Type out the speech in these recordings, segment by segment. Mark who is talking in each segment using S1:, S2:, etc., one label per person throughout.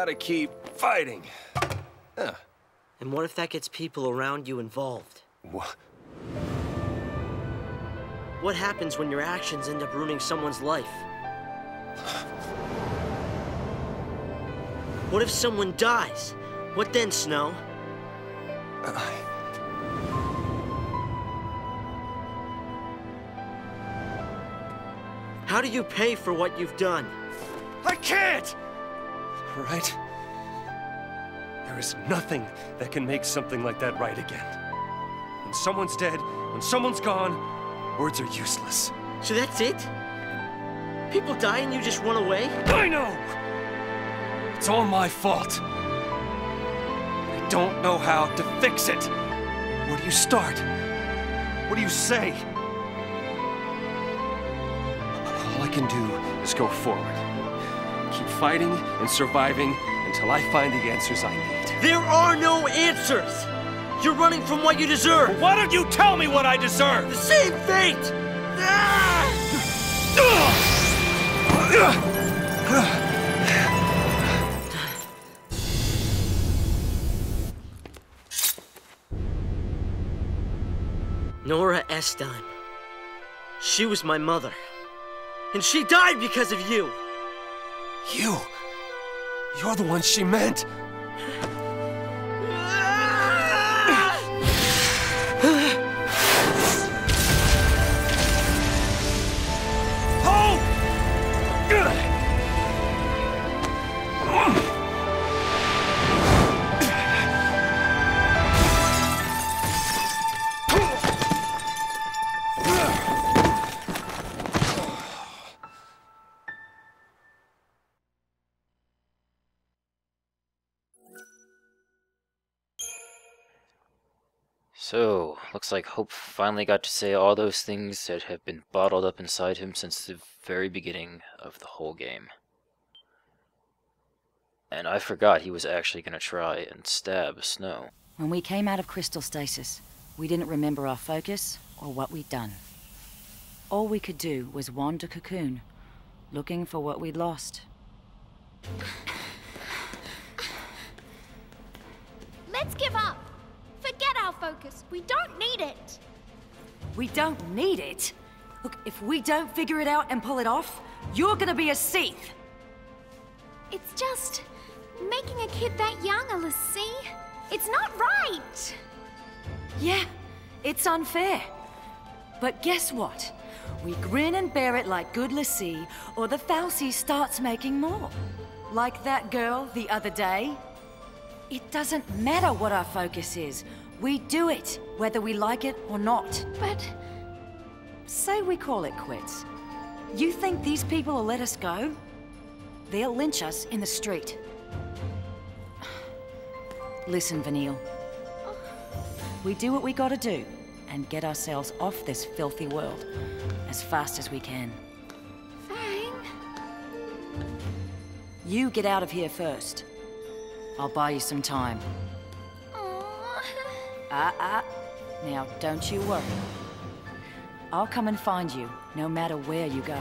S1: gotta keep fighting.
S2: And what if that gets people around you involved?
S1: What?
S2: What happens when your actions end up ruining someone's life? What if someone dies? What then, Snow? How do you pay for what you've done?
S1: I can't! Right? There is nothing that can make something like that right again. When someone's dead, when someone's gone, words are useless.
S2: So that's it? People die and you just run away?
S1: I know! It's all my fault. I don't know how to fix it. Where do you start? What do you say? All I can do is go forward. Keep fighting and surviving until I find the answers I need.
S2: There are no answers! You're running from what you deserve!
S1: Well, why don't you tell me what I deserve?
S2: The same fate! Nora Estime. She was my mother. And she died because of you!
S1: You? You're the one she meant!
S3: So, looks like Hope finally got to say all those things that have been bottled up inside him since the very beginning of the whole game. And I forgot he was actually going to try and stab Snow.
S4: When we came out of crystal stasis, we didn't remember our focus or what we'd done. All we could do was wander Cocoon, looking for what we'd lost.
S5: Let's give up! Forget our focus. We don't need it.
S4: We don't need it? Look, if we don't figure it out and pull it off, you're gonna be a Seath.
S5: It's just... making a kid that young, Alyssa. It's not right.
S4: Yeah, it's unfair. But guess what? We grin and bear it like good Lassie, or the Falsey starts making more. Like that girl the other day. It doesn't matter what our focus is. We do it, whether we like it or not.
S5: But...
S4: say we call it quits. You think these people will let us go? They'll lynch us in the street. Listen, Vanille. We do what we gotta do, and get ourselves off this filthy world as fast as we can.
S5: Fang?
S4: You get out of here first. I'll buy you some time. Now, don't you worry. I'll come and find you, no matter where you go.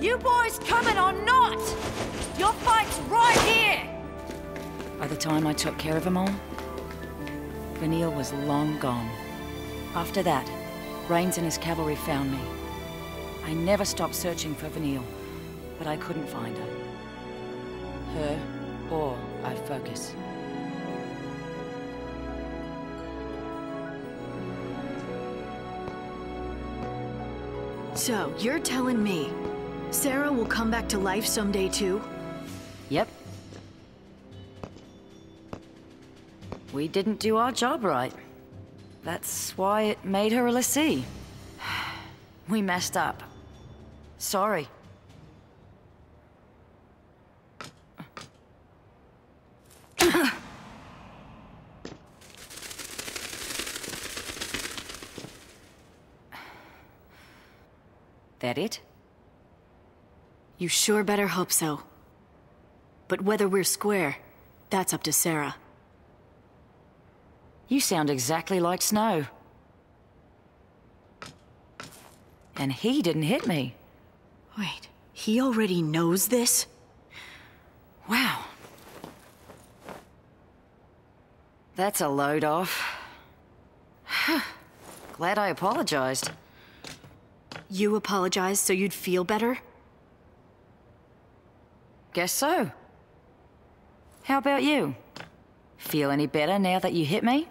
S4: You boys coming or not? Your fight's right here! By the time I took care of them all, Vanille was long gone. After that, Rains and his cavalry found me. I never stopped searching for Vanille, but I couldn't find her. Her or our focus.
S6: So, you're telling me Sarah will come back to life someday too?
S4: Yep. We didn't do our job right. That's why it made her a lessee. We messed up. Sorry. That it?
S6: You sure better hope so. But whether we're square, that's up to Sarah.
S4: You sound exactly like Snow. And he didn't hit me.
S6: Wait, he already knows this?
S4: Wow. That's a load off. Glad I apologized.
S6: You apologized so you'd feel better?
S4: Guess so. How about you? Feel any better now that you hit me?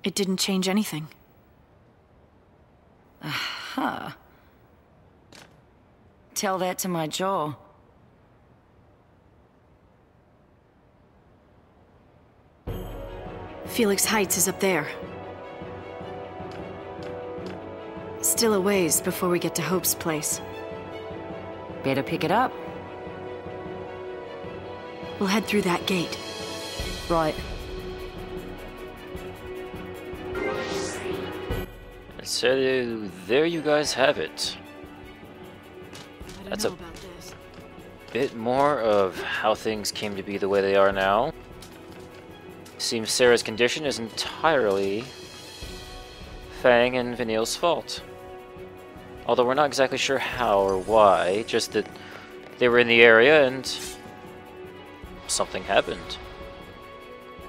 S6: It didn't change anything.
S4: Huh. Tell that to my jaw.
S6: Felix Heights is up there. Still a ways before we get to Hope's place.
S4: Better pick it up.
S6: We'll head through that gate.
S4: Right.
S3: So there you guys have it. That's a bit more of how things came to be the way they are now. Seems Sarah's condition is entirely Fang and Vanille's fault. Although we're not exactly sure how or why, just that they were in the area and something happened.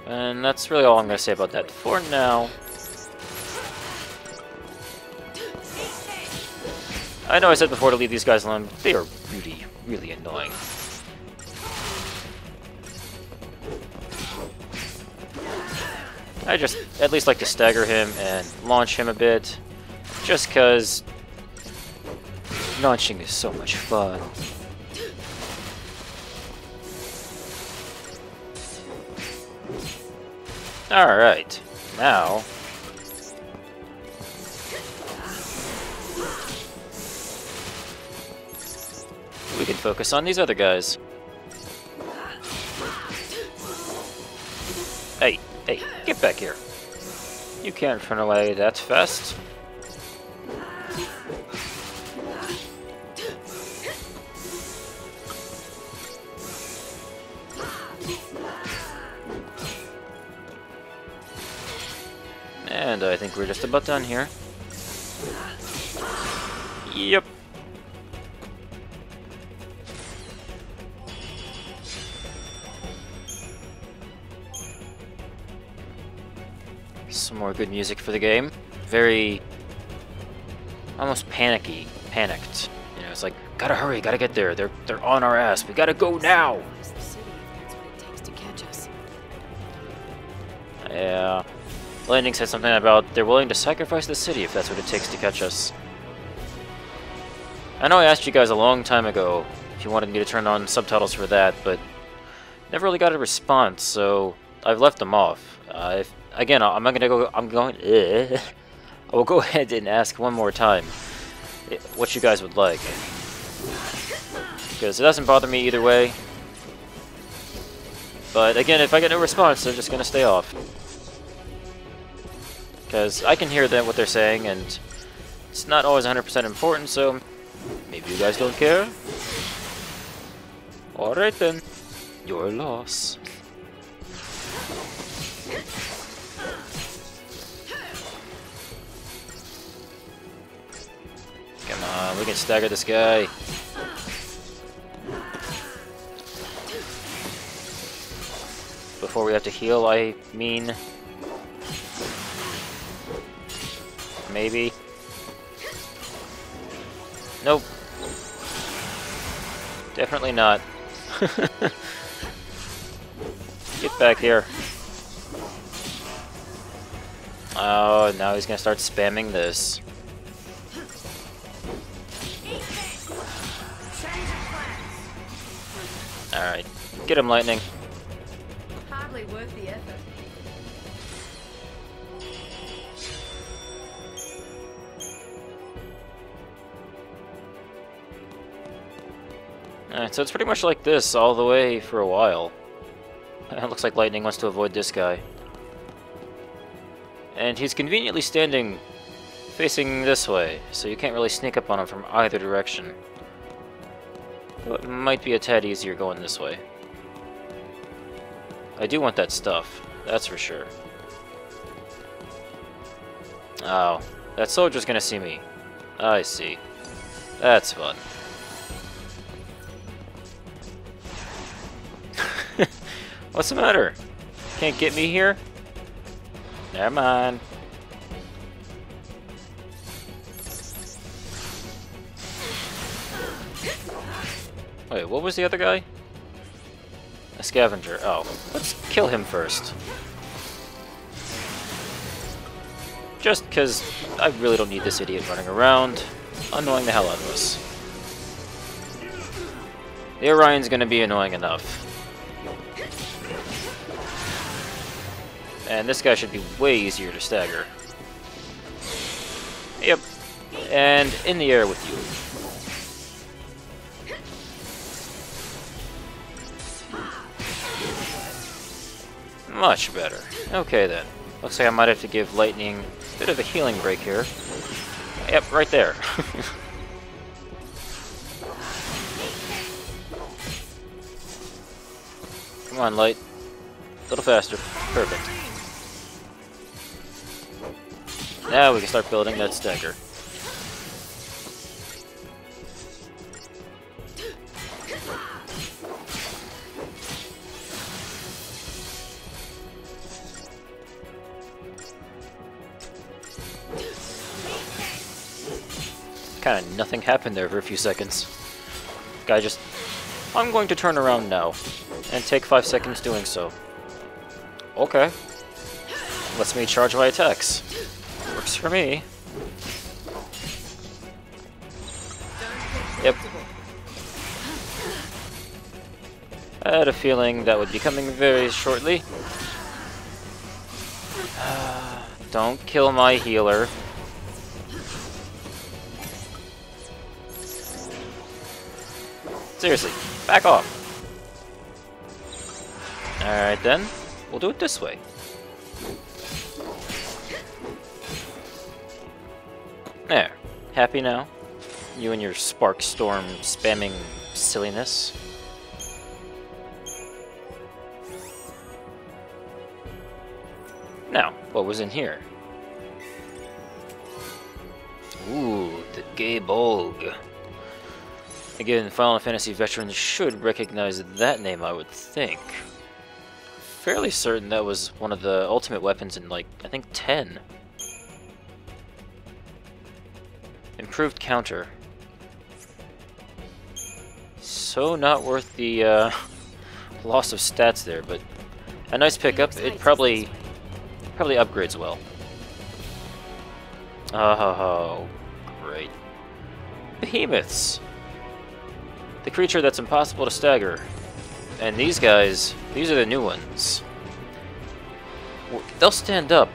S3: And that's really all I'm going to say about that for now. I know I said before to leave these guys alone, but they are really, really annoying. I just at least like to stagger him and launch him a bit, just because launching is so much fun. Alright, now we can focus on these other guys. Hey, get back here. You can't run away that fast. And I think we're just about done here. Yep. Some more good music for the game. Very almost panicked. You know, it's like, gotta hurry, gotta get there. They're on our ass. We gotta go now. Yeah. Lightning said something about they're willing to sacrifice the city if that's what it takes to catch us. I know I asked you guys a long time ago if you wanted me to turn on subtitles for that, but never really got a response, so I've left them off. Again, I will go ahead and ask one more time what you guys would like, because it doesn't bother me either way. But again, if I get no response, they're just gonna stay off. Because I can hear what they're saying, and it's not always 100% important, so maybe you guys don't care? Alright then, your loss. Come on, we can stagger this guy. Before we have to heal, I mean... Maybe. Nope. Definitely not. Get back here. Oh, now he's gonna start spamming this. Alright. Get him, Lightning.
S5: Hardly worth the effort.
S3: Alright, so it's pretty much like this all the way for a while. It looks like Lightning wants to avoid this guy. And he's conveniently standing facing this way, so you can't really sneak up on him from either direction. Though it might be a tad easier going this way. I do want that stuff, that's for sure. Oh, that soldier's gonna see me. I see. That's fun. What's the matter? Can't get me here? Never mind. Wait, what was the other guy? A scavenger. Oh, let's kill him first. Just because I really don't need this idiot running around, annoying the hell out of us. The Orion's gonna be annoying enough. And this guy should be way easier to stagger. Yep. And in the air with you. Much better. Okay then. Looks like I might have to give Lightning a bit of a healing break here. Yep, right there. Come on, Light. A little faster. Perfect. Now we can start building that stagger. Kinda nothing happened there for a few seconds. Guy just... I'm going to turn around now. And take 5 seconds doing so. Okay. Lets me charge my attacks. Works for me. Yep. I had a feeling that would be coming very shortly. Don't kill my healer. Seriously, back off. Alright then, we'll do it this way. There. Happy now? You and your Spark Storm spamming silliness. Now, what was in here? Ooh, the Gay Bolg. Again, Final Fantasy veterans should recognize that name, I would think. Fairly certain that was one of the ultimate weapons in, like, I think 10. Improved counter. So not worth the loss of stats there, but a nice pickup. It probably upgrades well. Oh, great. Behemoths. The creature that's impossible to stagger. And these guys, these are the new ones. They'll stand up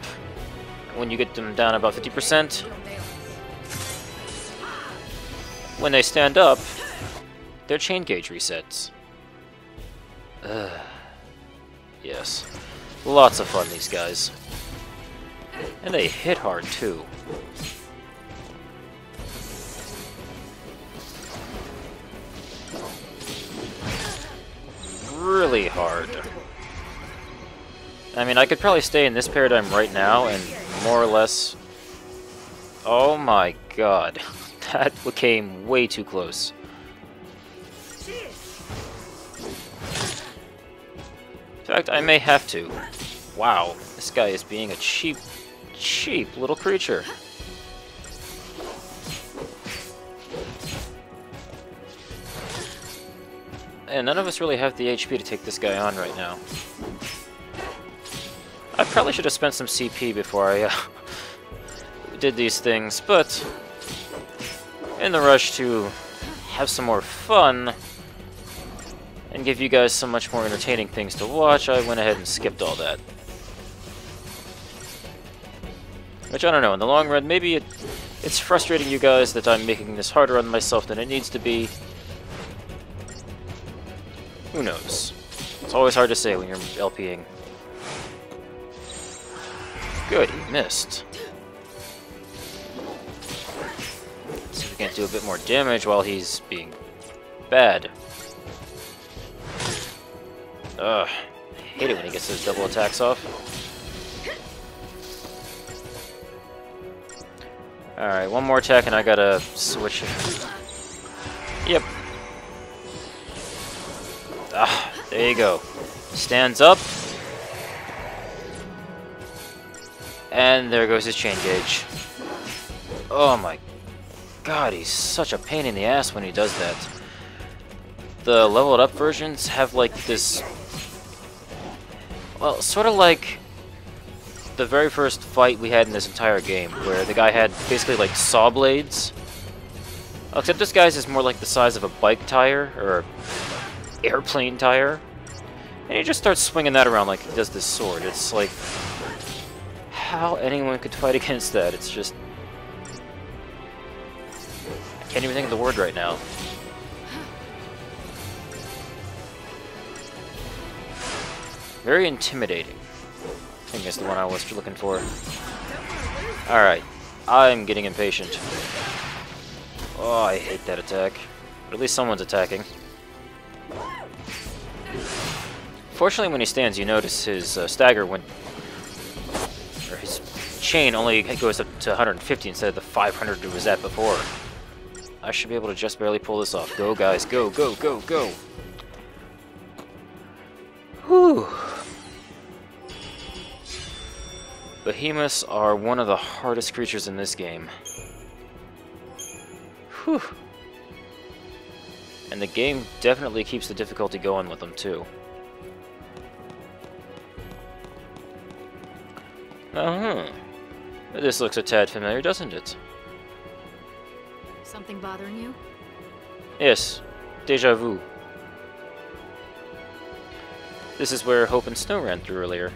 S3: when you get them down about 50%. When they stand up, their chain gauge resets. Yes. Lots of fun, these guys. And they hit hard, too. Really hard. I mean, I could probably stay in this paradigm right now and more or less... Oh my god. That came way too close. In fact, I may have to. Wow, this guy is being a cheap little creature. And none of us really have the HP to take this guy on right now. I probably should have spent some CP before I did these things, but in the rush to have some more fun and give you guys some much more entertaining things to watch, I went ahead and skipped all that. Which, I don't know, in the long run, maybe it's frustrating you guys that I'm making this harder on myself than it needs to be. Who knows? It's always hard to say when you're LPing. Good, he missed. do a bit more damage while he's being bad. Ugh. I hate it when he gets those double attacks off. Alright, one more attack and I gotta switch it. Yep. Ah, there you go. Stands up. And there goes his chain gauge. Oh my god, he's such a pain in the ass when he does that. The leveled up versions have like this... Well, sort of like the very first fight we had in this entire game, where the guy had basically like saw blades. Except this guy's is more like the size of a bike tire, or airplane tire. And he just starts swinging that around like he does this sword. It's like... how anyone could fight against that? It's just... I can't even think of the word right now. Very intimidating, I think is the one I was looking for. Alright, I'm getting impatient. Oh, I hate that attack. But at least someone's attacking. Fortunately, when he stands, you notice his stagger went... or his chain only goes up to 150 instead of the 500 it was at before. I should be able to just barely pull this off. Go, guys. Go, go, go, go. Whew. Behemoths are one of the hardest creatures in this game. Whew. And the game definitely keeps the difficulty going with them, too. Uh-huh. This looks a tad familiar, doesn't it?
S6: Something bothering you?
S3: Yes. Déjà vu. This is where Hope and Snow ran through earlier.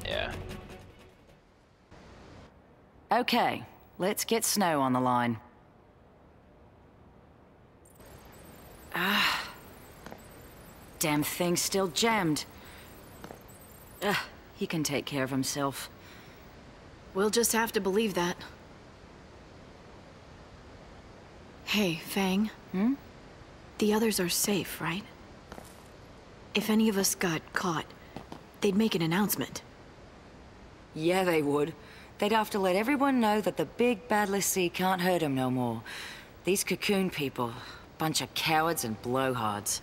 S3: Yeah.
S4: Okay, let's get Snow on the line. Ah. Damn thing's still jammed. He can take care of himself.
S6: We'll just have to believe that. Hey, Fang.
S4: Hmm?
S6: The others are safe, right? If any of us got caught, they'd make an announcement.
S4: Yeah, they would. They'd have to let everyone know that the big bad Lassie can't hurt him no more. These Cocoon people, bunch of cowards and blowhards.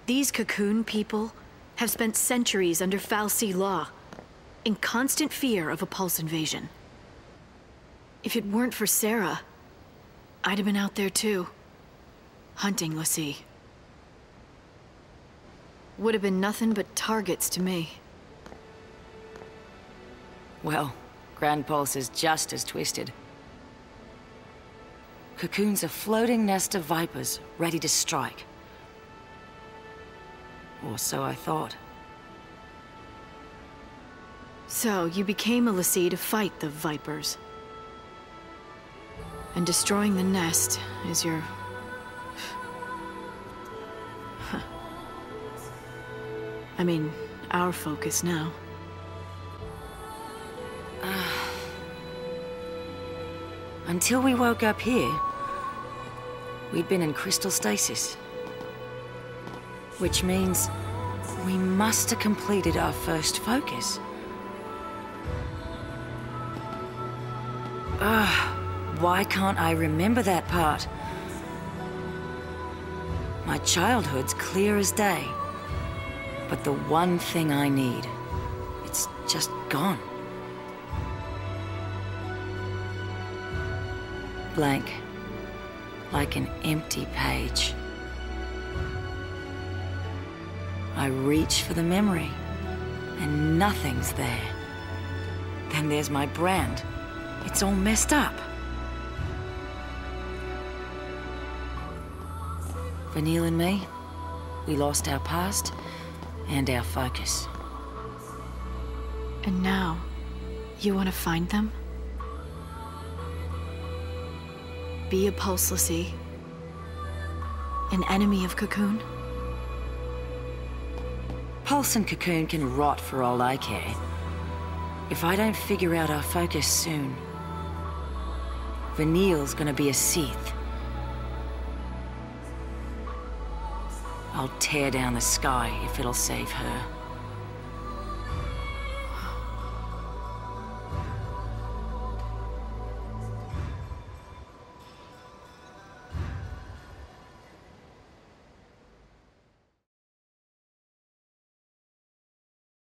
S6: These Cocoon people have spent centuries under Fal'Cie law, in constant fear of a Pulse invasion. If it weren't for Sarah, I'd have been out there too, hunting Lassie. Would have been nothing but targets to me.
S4: Well, Gran Pulse is just as twisted. Cocoon's a floating nest of vipers, ready to strike. Or so I thought.
S6: So, you became a Lassie to fight the Vipers. And destroying the nest is your... I mean, our focus now.
S4: Until we woke up here, we'd been in crystal stasis. Which means we must have completed our first focus. Why can't I remember that part? My childhood's clear as day. But the one thing I need, it's just gone. Blank. Like an empty page. I reach for the memory, and nothing's there. Then there's my brand. It's all messed up. Vanille and me, we lost our past and our focus.
S6: And now, you want to find them? Be a Pulse Lassie? An enemy of Cocoon?
S4: Pulse and Cocoon can rot for all I care. If I don't figure out our focus soon, Vanille's gonna be a Sith. I'll tear down the sky if it'll save her.